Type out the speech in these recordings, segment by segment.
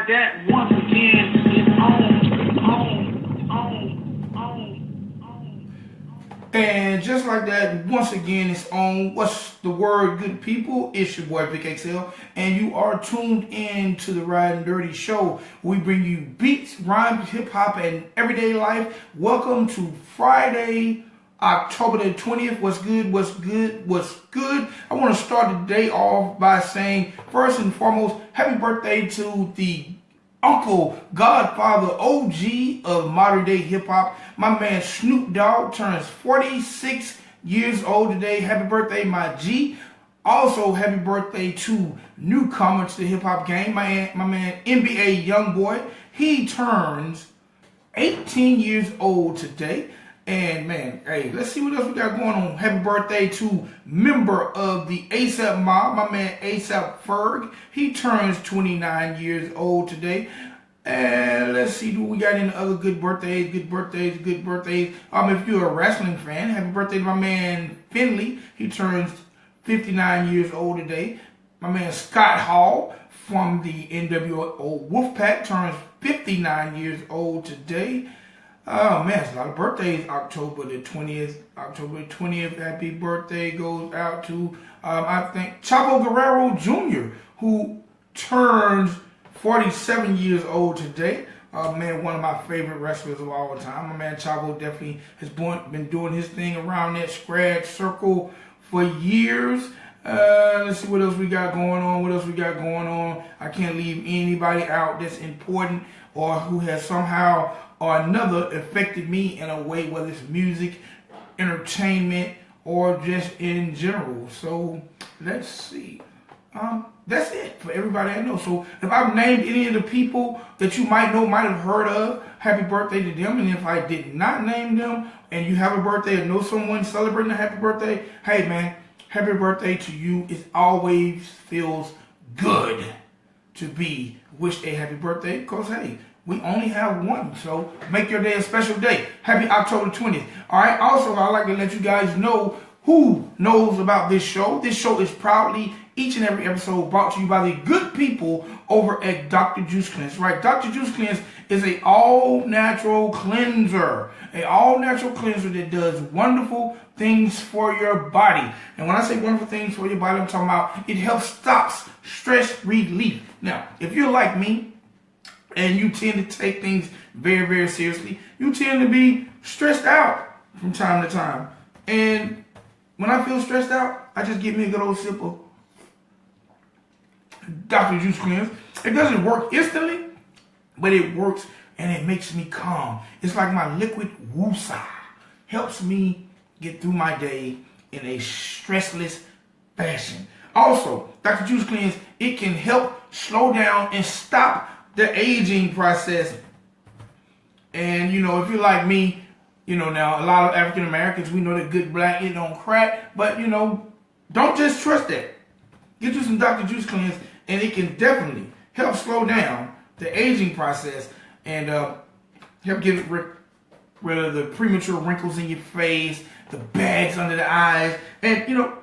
like that, once again, is on. And just like that, once again, it's on. What's the word, good people? It's your boy, Vic XL, and you are tuned in to the Ridin Durty show. We bring you beats, rhymes, hip-hop, and everyday life. Welcome to Friday, October the 20th. What's good? What's good? What's good? I want to start the day off by saying, first and foremost, happy birthday to the Uncle, Godfather, OG of modern day hip hop. My man Snoop Dogg turns 46 years old today. Happy birthday, my G. Also, happy birthday to newcomer to the hip hop game, my man NBA YoungBoy. He turns 18 years old today. And man, hey, let's see what else we got going on. Happy birthday to member of the ASAP mob, my man ASAP Ferg. He turns 29 years old today. And let's see what we got in other good birthdays. If you're a wrestling fan, happy birthday to my man Finley. He turns 59 years old today. My man Scott Hall from the NWO Wolfpack turns 59 years old today. Oh man, it's a lot of birthdays. October the 20th, happy birthday goes out to, I think, Chavo Guerrero Jr., who turns 47 years old today. Man, one of my favorite wrestlers of all time. My man Chavo definitely has been doing his thing around that scratch circle for years. Let's see what else we got going on. I can't leave anybody out that's important or who has somehow or another affected me in a way, whether it's music, entertainment, or just in general. So let's see. That's it for everybody I know. So if I've named any of the people that you might have heard of, happy birthday to them. And if I did not name them and you have a birthday or know someone celebrating a happy birthday, hey man, happy birthday to you. It always feels good to be wished a happy birthday because, hey, we only have one, so make your day a special day. Happy October 20th. All right, also, I'd like to let you guys know who knows about this show. This show is proudly, each and every episode, brought to you by the good people over at Dr. Juice Cleanse. Right, Dr. Juice Cleanse is an all-natural cleanser. An all-natural cleanser that does wonderful things for your body. And when I say wonderful things for your body, I'm talking about it helps stops stress relief. Now, if you're like me, and you tend to take things very, very seriously, you tend to be stressed out from time to time. And when I feel stressed out, I just give me a good old sip of Dr. Juice Cleanse. It doesn't work instantly, but it works and it makes me calm. It's like my liquid woosah. Helps me get through my day in a stressless fashion. Also, Dr. Juice Cleanse, it can help slow down and stop the aging process. And you know, if you're like me, you know, now a lot of African Americans, we know that good black, it don't crack, but you know, don't just trust that. Get you some Dr. Juice Cleanse and it can definitely help slow down the aging process and help get rid of the premature wrinkles in your face, the bags under the eyes, and you know,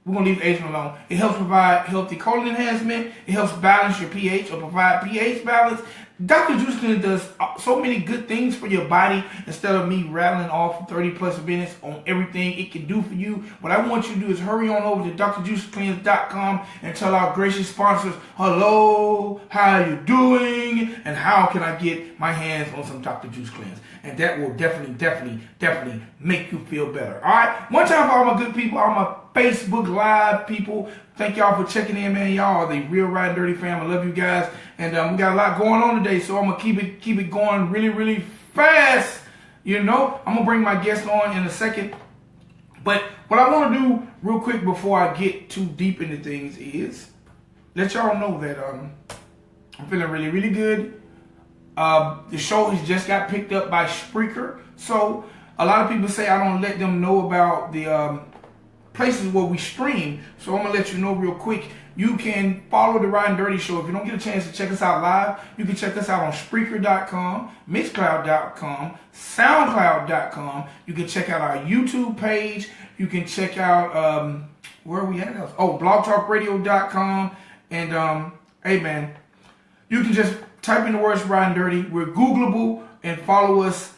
we're going to leave aging alone. It helps provide healthy colon enhancement. It helps balance your pH or provide pH balance. Dr. Juice Cleanse does so many good things for your body. Instead of me rattling off 30 plus minutes on everything it can do for you, what I want you to do is hurry on over to drjuicecleanse.com and tell our gracious sponsors, hello, how are you doing? And how can I get my hands on some Dr. Juice Cleanse? And that will definitely make you feel better. All right? One time for all my good people, all my Facebook Live people, thank y'all for checking in, man. Y'all are the real Ridin Durty fam. I love you guys. And we got a lot going on today, so I'm going to keep it going really fast. You know, I'm going to bring my guest on in a second. But what I want to do real quick before I get too deep into things is let y'all know that I'm feeling really good. The show has just got picked up by Spreaker. So a lot of people say I don't let them know about the places where we stream. So I'm going to let you know real quick. You can follow the Ridin Durty show. If you don't get a chance to check us out live, you can check us out on Spreaker.com, Mixcloud.com, Soundcloud.com. You can check out our YouTube page. You can check out, where are we at? Oh, blogtalkradio.com. And, hey man, you can just type in the words Ridin Durty. We're Googleable, and follow us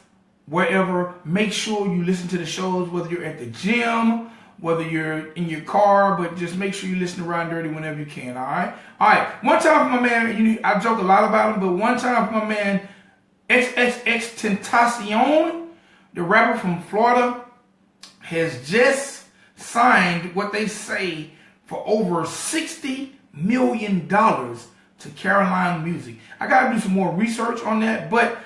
wherever. Make sure you listen to the shows, whether you're at the gym, whether you're in your car, but just make sure you listen to Ridin Durty whenever you can, all right? All right, one time for my man, I joke a lot about him, but one time for my man, XXX Tentacion, the rapper from Florida, has just signed what they say for over $60 million to Caroline Music. I got to do some more research on that, but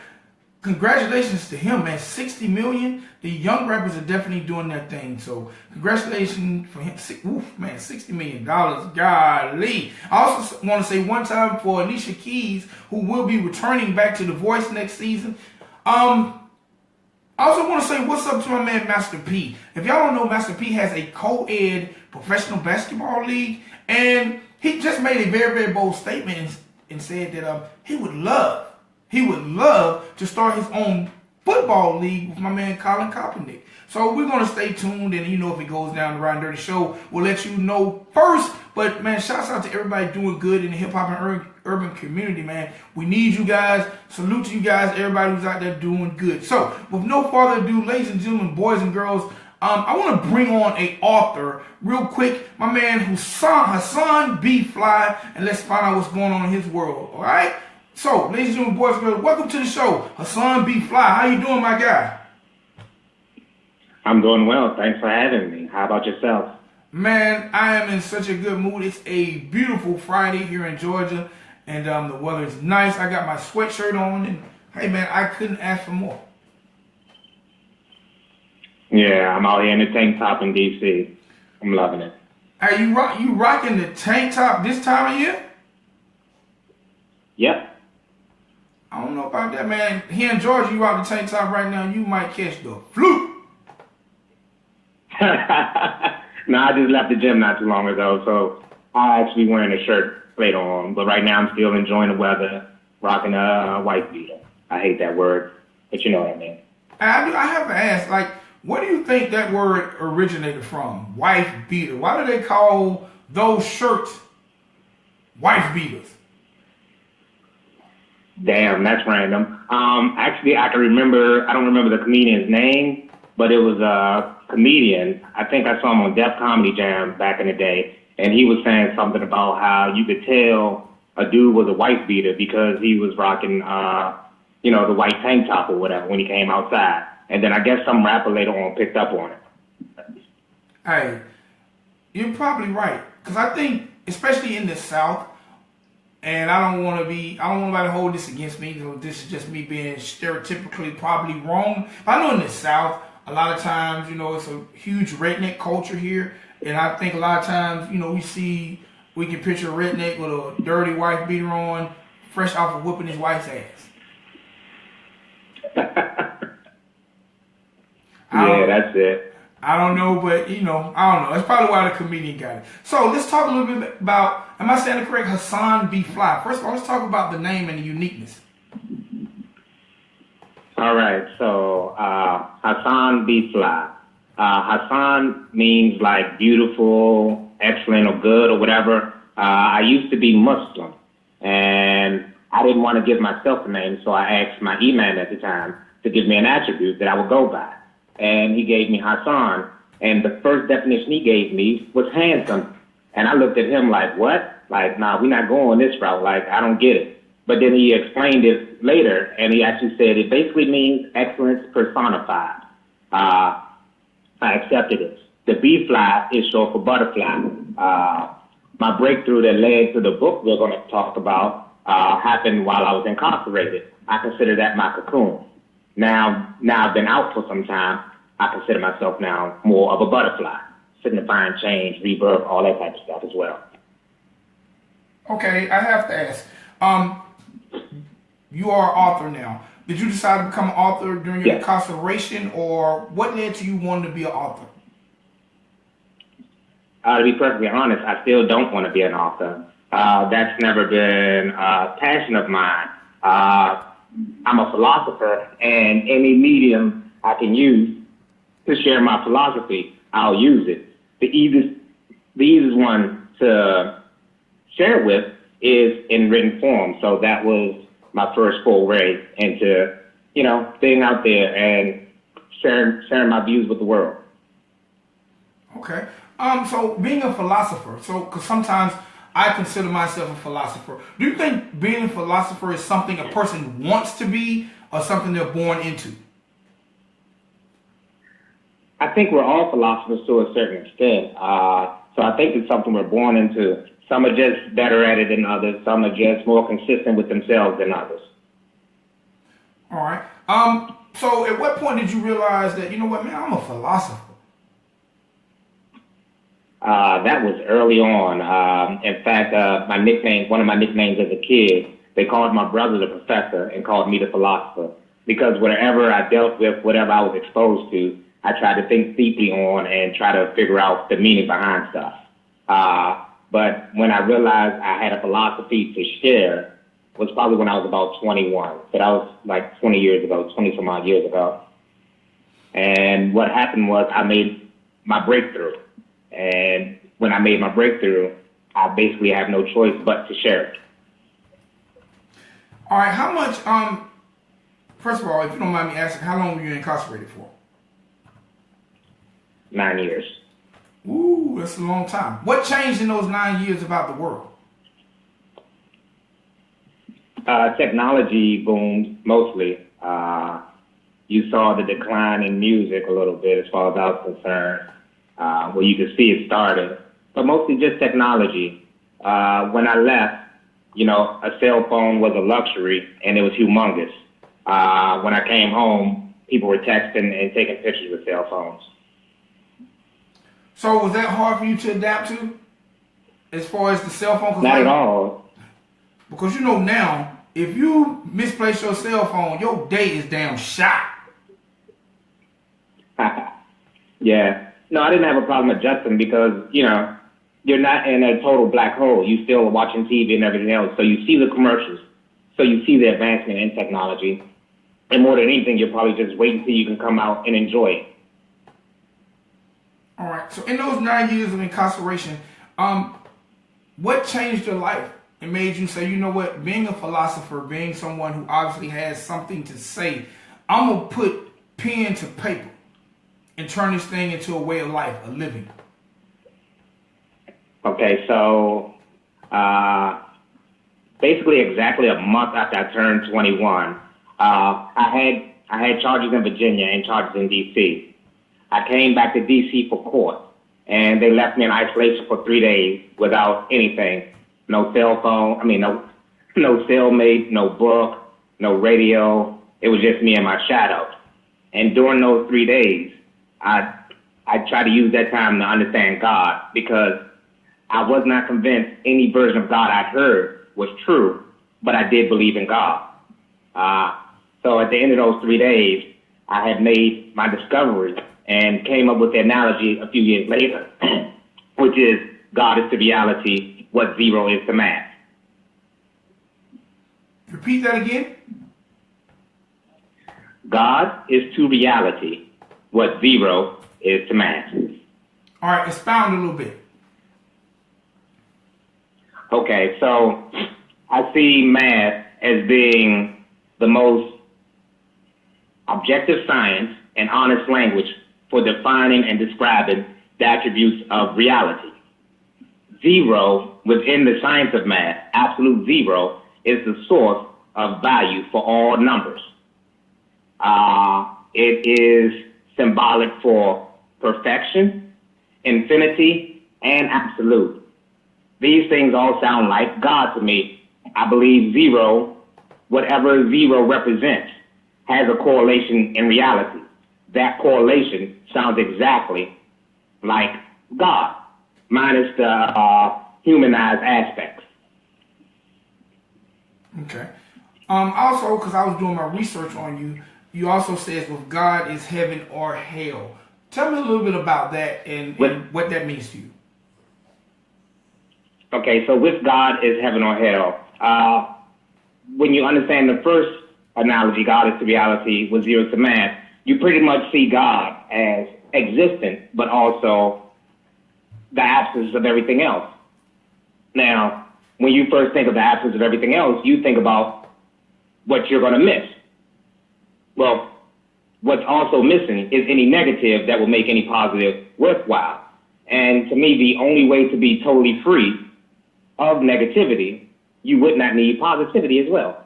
congratulations to him, man. 60 million. The young rappers are definitely doing their thing. So congratulations for him. Oof, man, $60 million. Golly. I also want to say one time for Alicia Keys, who will be returning back to The Voice next season. I also want to say what's up to my man Master P. If y'all don't know, Master P has a co-ed professional basketball league, and he just made a very, very bold statement and said that he would love to start his own football league with my man Colin Kaepernick. So we're going to stay tuned, and if it goes down the Ridin Durty show, we'll let you know first. But man, shouts out to everybody doing good in the hip-hop and urban community, man. We need you guys. Salute to you guys, everybody who's out there doing good. So with no further ado, ladies and gentlemen, boys and girls, I want to bring on an author real quick, my man Hassan Bfly, and let's find out what's going on in his world, all right? So, ladies and gentlemen, boys and girls, welcome to the show, Hassan Bfly. How you doing, my guy? I'm doing well. Thanks for having me. How about yourself? Man, I am in such a good mood. It's a beautiful Friday here in Georgia, and the weather is nice. I got my sweatshirt on, and hey, man, I couldn't ask for more. Yeah, I'm out here in the tank top in D.C. I'm loving it. Are you rocking the tank top this time of year? Yep. I don't know about that, man. Here in Georgia, you rock the tank top right now, you might catch the flu. No, I just left the gym not too long ago, so I'm actually wearing a shirt later on. But right now, I'm still enjoying the weather, rocking a white beater. I hate that word, but you know what I mean. I have to ask, like, where do you think that word originated from? Wife beater. Why do they call those shirts wife beaters? Damn, that's random. Actually, I don't remember the comedian's name, but it was a comedian. I think I saw him on Def Comedy Jam back in the day, and he was saying something about how you could tell a dude was a wife beater because he was rocking, the white tank top or whatever when he came outside. And then I guess some rapper later on picked up on it. Hey, you're probably right. Because I think, especially in the South, and I don't want nobody to hold this against me. This is just me being stereotypically probably wrong. But I know in the South, a lot of times, it's a huge redneck culture here. And I think a lot of times, we can picture a redneck with a dirty wife beater on, fresh off of whooping his wife's ass. Yeah, that's it. I don't know, but, I don't know. That's probably why the comedian got it. So let's talk a little bit about, am I saying it correct, Hassan Bfly. First of all, let's talk about the name and the uniqueness. All right, so Hassan Bfly. Hassan means like beautiful, excellent, or good, or whatever. I used to be Muslim, and I didn't want to give myself a name, so I asked my imam at the time to give me an attribute that I would go by. And he gave me Hassan, and the first definition he gave me was handsome. And I looked at him like, what? Like, nah, we're not going this route. Like, I don't get it. But then he explained it later, and he actually said it basically means excellence personified. I accepted it. The B-fly is short for butterfly. My breakthrough that led to the book we're going to talk about happened while I was incarcerated. I consider that my cocoon. Now I've been out for some time. I consider myself now more of a butterfly, signifying change, rebirth, all that type of stuff as well. Okay, I have to ask. You are an author now. Did you decide to become an author during your incarceration, or what led to you wanting to be an author? To be perfectly honest, I still don't want to be an author. That's never been a passion of mine. I'm a philosopher, and any medium I can use to share my philosophy, I'll use it. The easiest one to share with is in written form. So that was my first foray into, being out there and sharing my views with the world. Okay. So being a philosopher, because sometimes I consider myself a philosopher. Do you think being a philosopher is something a person wants to be or something they're born into? I think we're all philosophers to a certain extent. So I think it's something we're born into. Some are just better at it than others. Some are just more consistent with themselves than others. All right. So at what point did you realize that, you know what, man, I'm a philosopher? That was early on. In fact, one of my nicknames as a kid, they called my brother the professor and called me the philosopher. Because whenever I dealt with whatever I was exposed to, I tried to think deeply on and try to figure out the meaning behind stuff. But when I realized I had a philosophy to share was probably when I was about 21. So that was like 20 some odd years ago. And what happened was I made my breakthrough. And when I made my breakthrough, I basically have no choice but to share it. All right. How much, first of all, if you don't mind me asking, how long were you incarcerated for? 9 years. Ooh, that's a long time. What changed in those 9 years about the world? Technology boomed mostly. You saw the decline in music a little bit as far as I was concerned, where you could see it started, but mostly just technology. When I left, a cell phone was a luxury and it was humongous. When I came home, people were texting and taking pictures with cell phones. So was that hard for you to adapt to as far as the cell phone? Not at all. Because now, if you misplace your cell phone, your day is damn shot. Yeah. No, I didn't have a problem adjusting because, you're not in a total black hole. You still are watching TV and everything else. So you see the commercials. So you see the advancement in technology. And more than anything, you're probably just waiting until you can come out and enjoy it. All right. So in those 9 years of incarceration, what changed your life and made you say, you know what, being a philosopher, being someone who obviously has something to say, I'm going to put pen to paper and turn this thing into a way of life, a living? Okay, so basically exactly a month after I turned 21, I had charges in Virginia and charges in D.C. I came back to D.C. for court, and they left me in isolation for 3 days without anything. No cell phone, no cellmate, no book, no radio. It was just me and my shadow. And during those 3 days, I tried to use that time to understand God because I was not convinced any version of God I heard was true, but I did believe in God. So at the end of those 3 days, I had made my discovery and came up with the analogy a few years later, which is God is to reality what zero is to math. Repeat that again. God is to reality what zero is to math. All right, expound a little bit. Okay, so I see math as being the most objective science and honest language for defining and describing the attributes of reality. Zero, within the science of math, absolute zero, is the source of value for all numbers. It is symbolic for perfection, infinity, and absolute. These things all sound like God to me. I believe zero, whatever zero represents, has a correlation in reality. That correlation sounds exactly like God, minus the humanized aspects. Okay. Also, because I was doing my research on you, you also says with God is heaven or hell. Tell me a little bit about that and what that means to you. Okay, so with God is heaven or hell. When you understand the first analogy, God is to reality with zero to math, you pretty much see God as existent, but also the absence of everything else. Now, when you first think of the absence of everything else, you think about what you're going to miss. Well, what's also missing is any negative that will make any positive worthwhile. And to me, the only way to be totally free of negativity, you would not need positivity as well.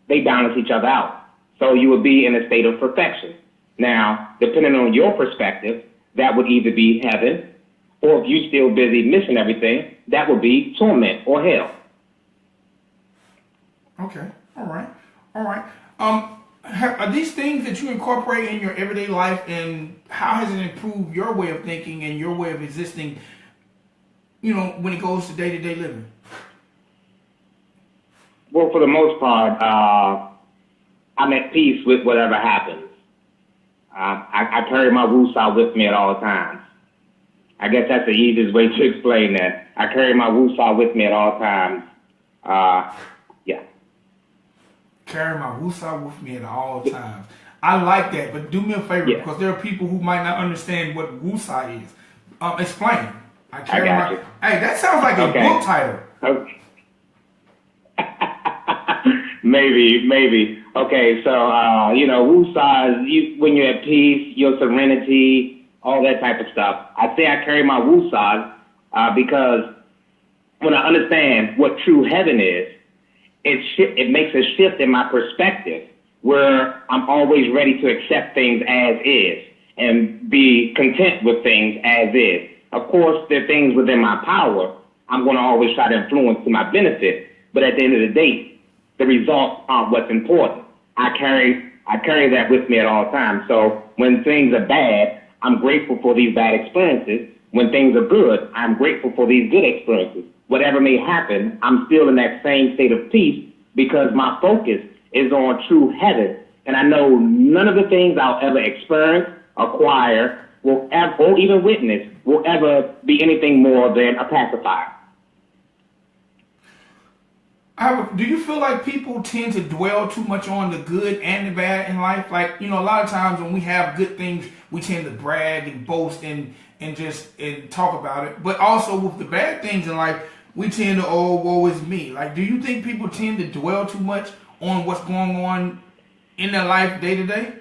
They balance each other out. So you would be in a state of perfection. Now, depending on your perspective, that would either be heaven, or if you're still busy missing everything, that would be torment or hell. Okay. All right. Are these things that you incorporate in your everyday life, and how has it improved your way of thinking and your way of existing, when it goes to day-to-day living? Well, for the most part, I'm at peace with whatever happens. I carry my woosah with me at all times. I guess that's the easiest way to explain that. I carry my woosah with me at all times. Yeah. Carry my woosah with me at all times. I like that, but do me a favor, because there are people who might not understand what woosah is. Explain. I got you. Hey, that sounds like a book title. Okay. Maybe. Okay, so, woosah is when you're at peace, your serenity, all that type of stuff. I say I carry my woosah because when I understand what true heaven is, it makes a shift in my perspective where I'm always ready to accept things as is and be content with things as is. Of course, there are things within my power I'm going to always try to influence to my benefit, but at the end of the day, the results aren't what's important. I carry that with me at all times. So when things are bad, I'm grateful for these bad experiences. When things are good, I'm grateful for these good experiences. Whatever may happen, I'm still in that same state of peace because my focus is on true heaven. And I know none of the things I'll ever experience, acquire, or even witness will ever be anything more than a pacifier. Do you feel like people tend to dwell too much on the good and the bad in life? Like, a lot of times when we have good things, we tend to brag and boast and talk about it. But also with the bad things in life, we tend to, woe is me. Like, do you think people tend to dwell too much on what's going on in their life day to day?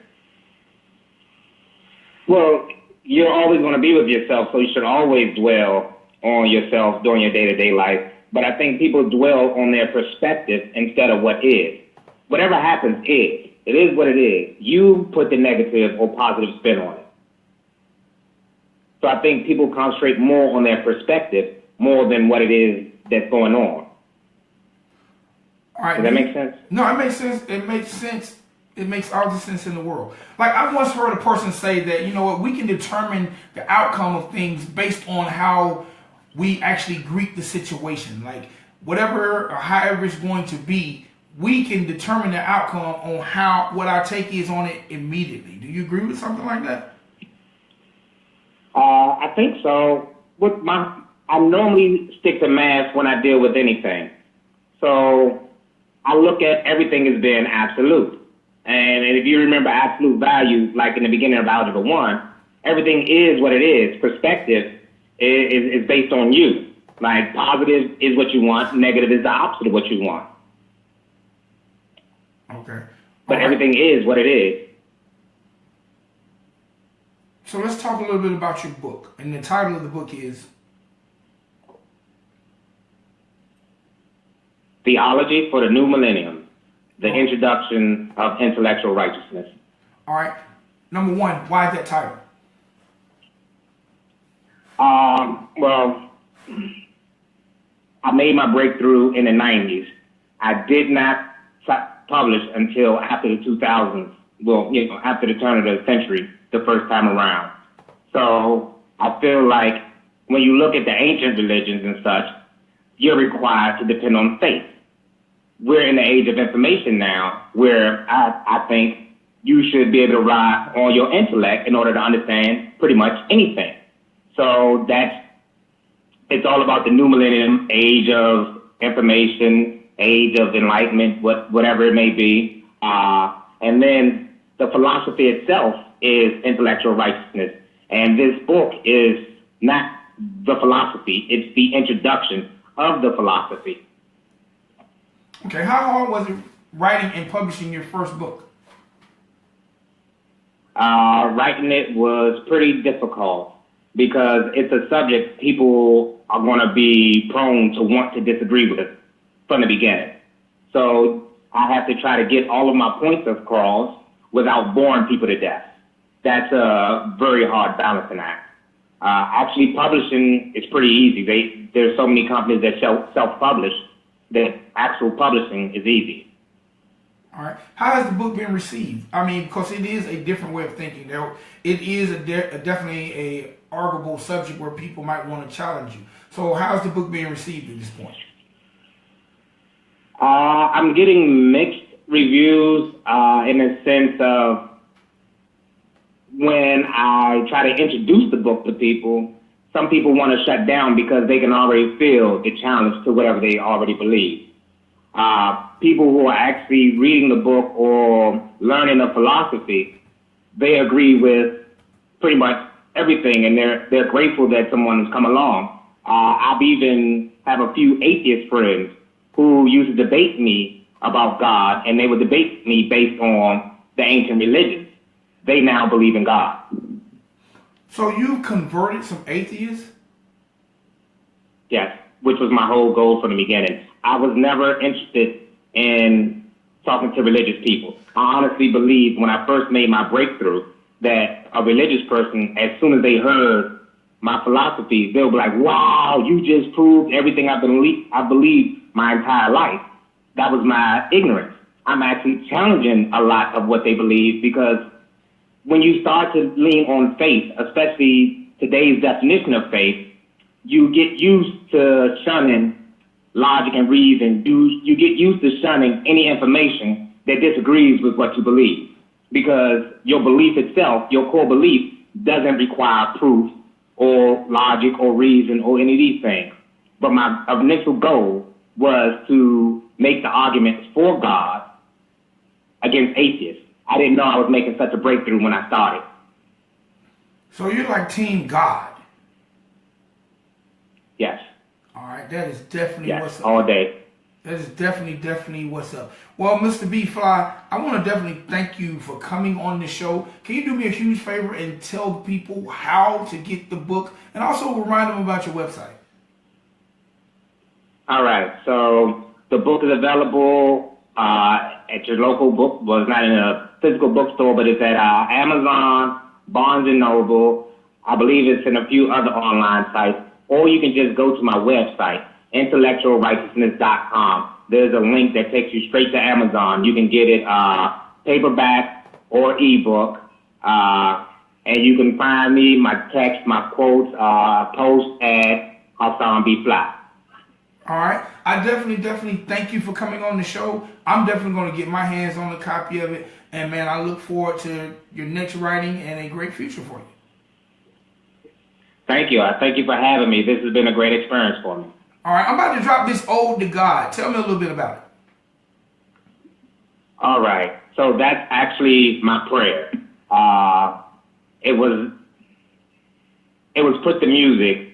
Well, you're always going to be with yourself, so you should always dwell on yourself during your day-to-day life. But I think people dwell on their perspective instead of what is. Whatever happens is. It is what it is. You put the negative or positive spin on it. So I think people concentrate more on their perspective more than what it is that's going on. All right. Does that make sense? No, it makes sense. It makes sense. It makes all the sense in the world. Like, I once heard a person say that, we can determine the outcome of things based on how we actually greet the situation. Like, whatever or however it's going to be, we can determine the outcome on what our take is on it immediately. Do you agree with something like that? I think so. I normally stick to math when I deal with anything. So I look at everything as being absolute. And if you remember absolute value, like in the beginning of Algebra 1, everything is what it is. Perspective is based on you. Like, positive is what you want, negative is the opposite of what you want. Okay. But everything is what it is. So let's talk a little bit about your book. And the title of the book is Theology for the New Millennium, the Introduction of Intellectual Righteousness. All right. Number one, why is that title? Well, I made my breakthrough in the 90s. I did not publish until after the 2000s. Well, after the turn of the century, the first time around. So I feel like when you look at the ancient religions and such, you're required to depend on faith. We're in the age of information now where I think you should be able to rely on your intellect in order to understand pretty much anything. So it's all about the new millennium, age of information, age of enlightenment, whatever it may be. And then the philosophy itself is intellectual righteousness. And this book is not the philosophy, it's the introduction of the philosophy. Okay, how hard was it writing and publishing your first book? Writing it was pretty difficult because it's a subject people are going to be prone to want to disagree with from the beginning. So I have to try to get all of my points across without boring people to death. That's a very hard balancing act. Actually, publishing is pretty easy. There's so many companies that self-publish that actual publishing is easy. All right. How has the book been received? I mean, because it is a different way of thinking. It is definitely a arguable subject where people might want to challenge you. So how's the book being received at this point? I'm getting mixed reviews in the sense of when I try to introduce the book to people, some people want to shut down because they can already feel the challenge to whatever they already believe. People who are actually reading the book or learning the philosophy, they agree with pretty much everything, and they're grateful that someone has come along. I've even have a few atheist friends who used to debate me about God, and they would debate me based on the ancient religions. They now believe in God. So you converted some atheists? Yes, which was my whole goal from the beginning. I was never interested in talking to religious people. I honestly believed when I first made my breakthrough that a religious person, as soon as they heard my philosophy, they'll be like, wow, you just proved everything I believed my entire life. That was my ignorance. I'm actually challenging a lot of what they believe, because when you start to lean on faith, especially today's definition of faith, you get used to shunning logic and reason. You get used to shunning any information that disagrees with what you believe, because your belief itself, your core belief, doesn't require proof or logic or reason or any of these things. But my initial goal was to make the arguments for God against atheists. I didn't know I was making such a breakthrough when I started. So you're like Team God? Yes. All right, that is definitely what's up. All day. That is definitely what's up. Well, Mr. Bfly, I want to definitely thank you for coming on the show. Can you do me a huge favor and tell people how to get the book, and also remind them about your website? All right, so the book is available at your local book. Well, it's not in a physical bookstore, but it's at Amazon, Barnes & Noble. I believe it's in a few other online sites. Or you can just go to my website, intellectualrighteousness.com. There's a link that takes you straight to Amazon. You can get it paperback or ebook. And you can find me, my text, my quotes, post at Hassan Bfly. All right. I definitely thank you for coming on the show. I'm definitely going to get my hands on a copy of it. And, man, I look forward to your next writing and a great future for you. Thank you. I thank you for having me. This has been a great experience for me. All right. I'm about to drop this ode to God. Tell me a little bit about it. All right. So that's actually my prayer. It was put to music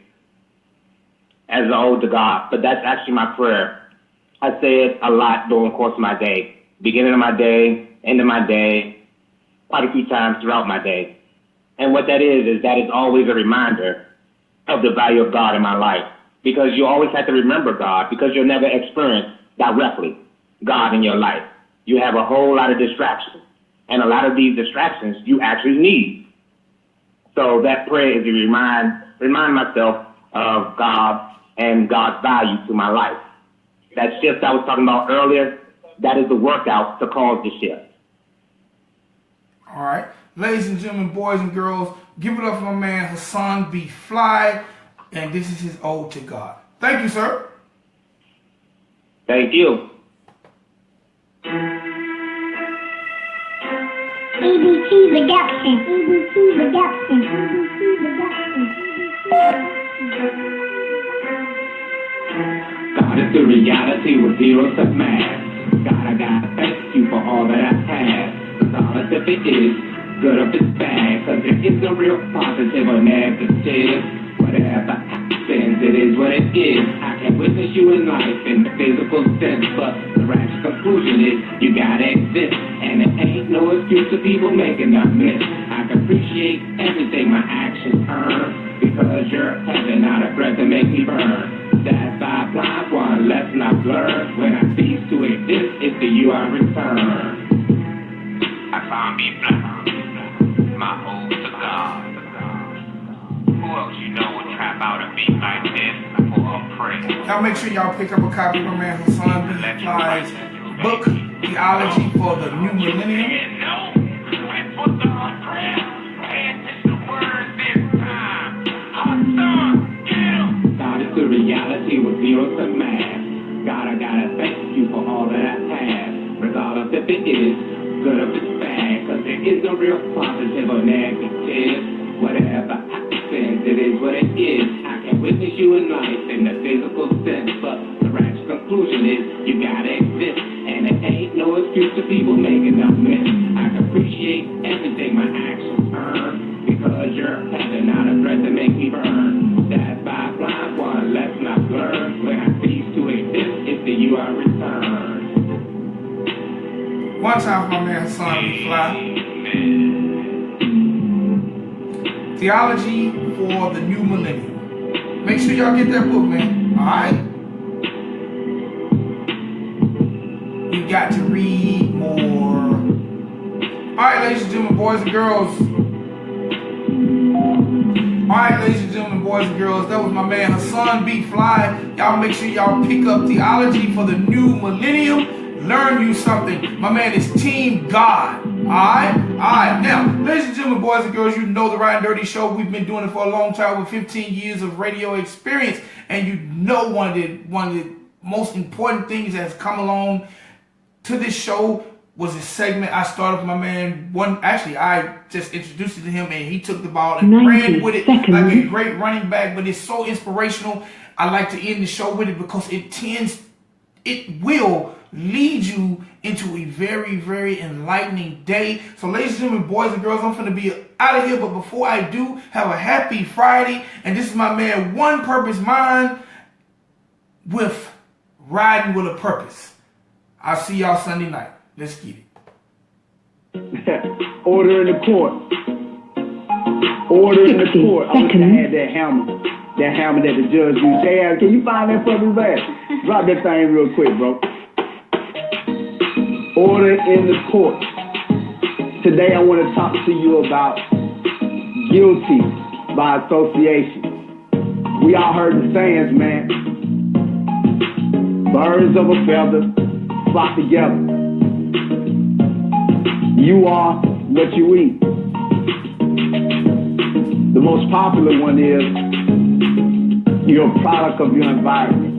as an ode to God, but that's actually my prayer. I say it a lot during the course of my day, beginning of my day, end of my day, quite a few times throughout my day. And what that is that it's always a reminder of the value of God in my life, because you always have to remember God, because you'll never experience directly God in your life. You have a whole lot of distractions, and a lot of these distractions you actually need. So that prayer is to remind myself of God and God's value to my life. That shift I was talking about earlier, that is the workout to cause the shift. All right. Ladies and gentlemen, boys and girls, give it up for my man Hassan Bfly, and this is his ode to God. Thank you, sir. Thank you. EBT reduction. EBT reduction. EBT reduction. God is the reality with zeros of math. God, I gotta thank you for all that I've had. Regardless if it is good or if it's bad, cause there is no real positive or negative. Whatever happens, it is what it is. I can witness you in life in the physical sense, but the rational conclusion is you gotta exist, and it ain't no excuse to people making a miss. I can appreciate everything my actions earn, because you're heaven, not a breath to make me burn. That's five lines, one lesson I've learned. When I cease to exist, it's to you I return. Hassan Bfly, my ode to God. Who else you know would trap out a beat like this for a prayer? Y'all make sure y'all pick up a copy of my man Hassan Bfly's book, Theology for the New Millennium. Started to reality with zero to math. God, I gotta thank you for all that I've had. Regardless if it is good or it's bad, cause there is no real positive or negative. Whatever happens, it is what it is. I can witness you in life in the physical sense, but the rational conclusion is you gotta exist, and it ain't no excuse to people making a miss. I can appreciate everything my actions earn, because you're heaven, not a breath to make me burn. That's five lines, one lesson I've learned. When I cease to exist, it's to you I return. One time for my man Hassan Bfly. Theology for the New Millennium. Make sure y'all get that book, man. Alright? You got to read more. Alright, ladies and gentlemen, boys and girls. Alright, ladies and gentlemen, boys and girls, that was my man Hassan Bfly. Y'all make sure y'all pick up Theology for the New Millennium. Learn you something. My man is Team God. Alright? Alright. Now, ladies and gentlemen, boys and girls, you know the Ridin Durty show. We've been doing it for a long time with 15 years of radio experience. And you know one of the most important things that has come along to this show was a segment I started with my man. I just introduced it to him and he took the ball and ran with it like a great running back. But it's so inspirational. I like to end the show with it because it will lead you into a very, very enlightening day. So ladies and gentlemen, boys and girls, I'm finna be out of here. But before I do, have a happy Friday. And this is my man, One Purpose Mind with Riding with a Purpose. I'll see y'all Sunday night. Let's get it. Order in the court. Order in the court. I wish I had that hammer. That hammer that the judge used. Hey, can you find that for me, man? Drop that thing real quick, bro. Order in the court. Today I want to talk to you about guilty by association. We all heard the sayings, man. Birds of a feather flock together. You are what you eat. The most popular one is you're a product of your environment.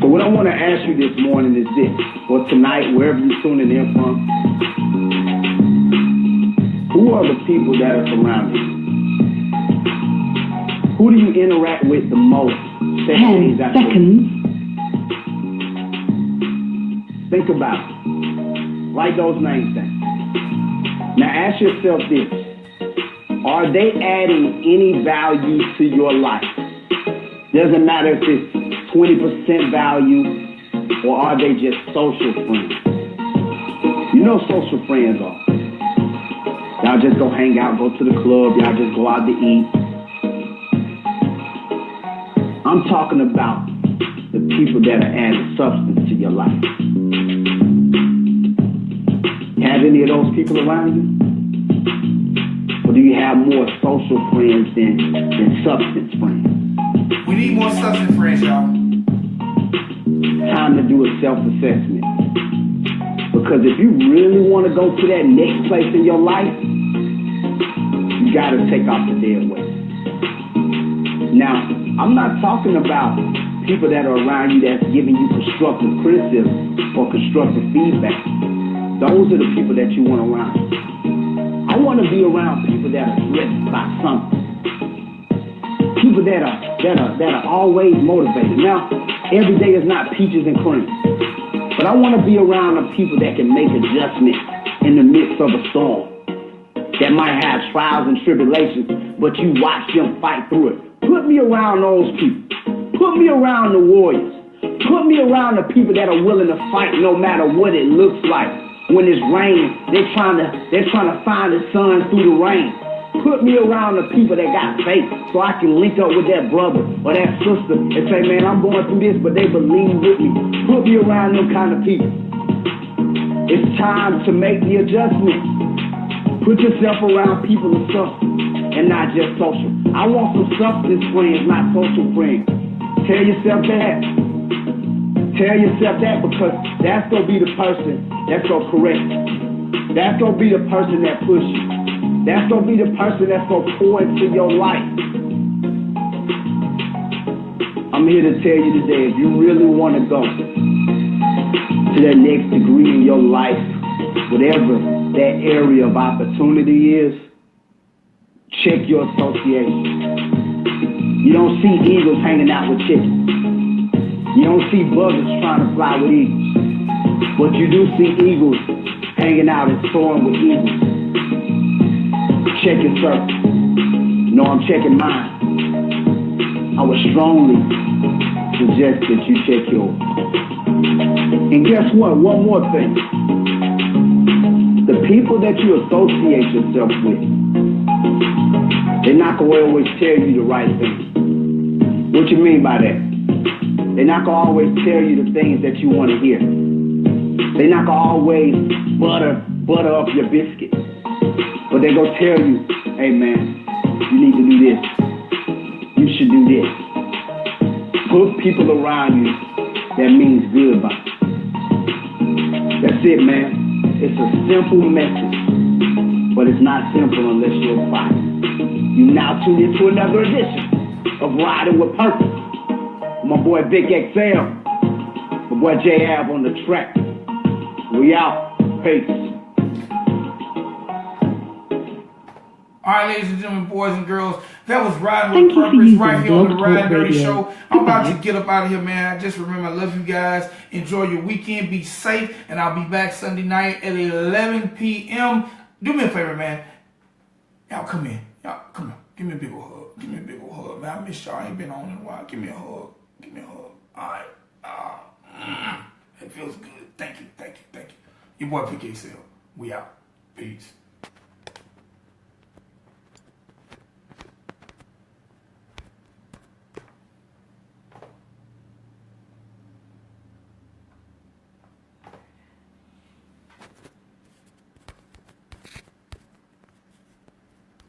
So what I want to ask you this morning is this, or tonight, wherever you're tuning in from. Who are the people that are surrounding you? Who do you interact with the most? 10 seconds. Think about it. Write those names down. Now ask yourself this. Are they adding any value to your life? Doesn't matter if it's 20% value, or are they just social friends? You know social friends are. Y'all just go hang out, go to the club, y'all just go out to eat. I'm talking about the people that are adding substance to your life. Have any of those people around you? Or do you have more social friends than substance friends? We need more substance friends, y'all. Time to do a self-assessment. Because if you really want to go to that next place in your life, you got to take off the dead weight. Now, I'm not talking about people that are around you that's giving you constructive criticism or constructive feedback. Those are the people that you want around you. I want to be around people that are driven by something. People that are always motivated. Now, every day is not peaches and cream. But I want to be around the people that can make adjustments in the midst of a storm. That might have trials and tribulations, but you watch them fight through it. Put me around those people. Put me around the warriors. Put me around the people that are willing to fight no matter what it looks like. When it's raining, they're trying to find the sun through the rain. Put me around the people that got faith so I can link up with that brother or that sister and say, man, I'm going through this, but they believe with me. Put me around them kind of people. It's time to make the adjustment. Put yourself around people of substance and not just social. I want some substance friends, not social friends. Tell yourself that. Tell yourself that, because that's going to be the person that's going to correct you. That's going to be the person that pushes you. That's going to be the person that's going to pour into your life. I'm here to tell you today, if you really want to go to that next degree in your life, whatever that area of opportunity is, check your association. You don't see eagles hanging out with chickens. You don't see buzzards trying to fly with eagles. But you do see eagles hanging out and soaring with eagles. Check your circle. No, I'm checking mine. I would strongly suggest that you check yours. And guess what? One more thing. The people that you associate yourself with, they're not going to always tell you the right thing. What you mean by that? They're not going to always tell you the things that you want to hear. They're not going to always butter up your biscuit. But they're going to tell you, hey man, you need to do this. You should do this. Put people around you that means good by you. That's it, man. It's a simple message, but it's not simple unless you're a fighter. You now tune into another edition of Riding with Purpose. My boy Vic XL, my boy J Av on the track. We out. Peace. All right, ladies and gentlemen, boys and girls, that was Riding with Purpose right here on the Ridin Durty Show. I'm about to get up out of here, man. Just remember, I love you guys. Enjoy your weekend. Be safe. And I'll be back Sunday night at 11 p.m. Do me a favor, man. Y'all come in. Y'all come here. Give me a big old hug. Give me a big old hug, man. I miss y'all. I ain't been on in a while. Give me a hug. Give me a hug. All right. It feels good. Thank you. Thank you. Thank you. Your boy Vic XL. We out. Peace.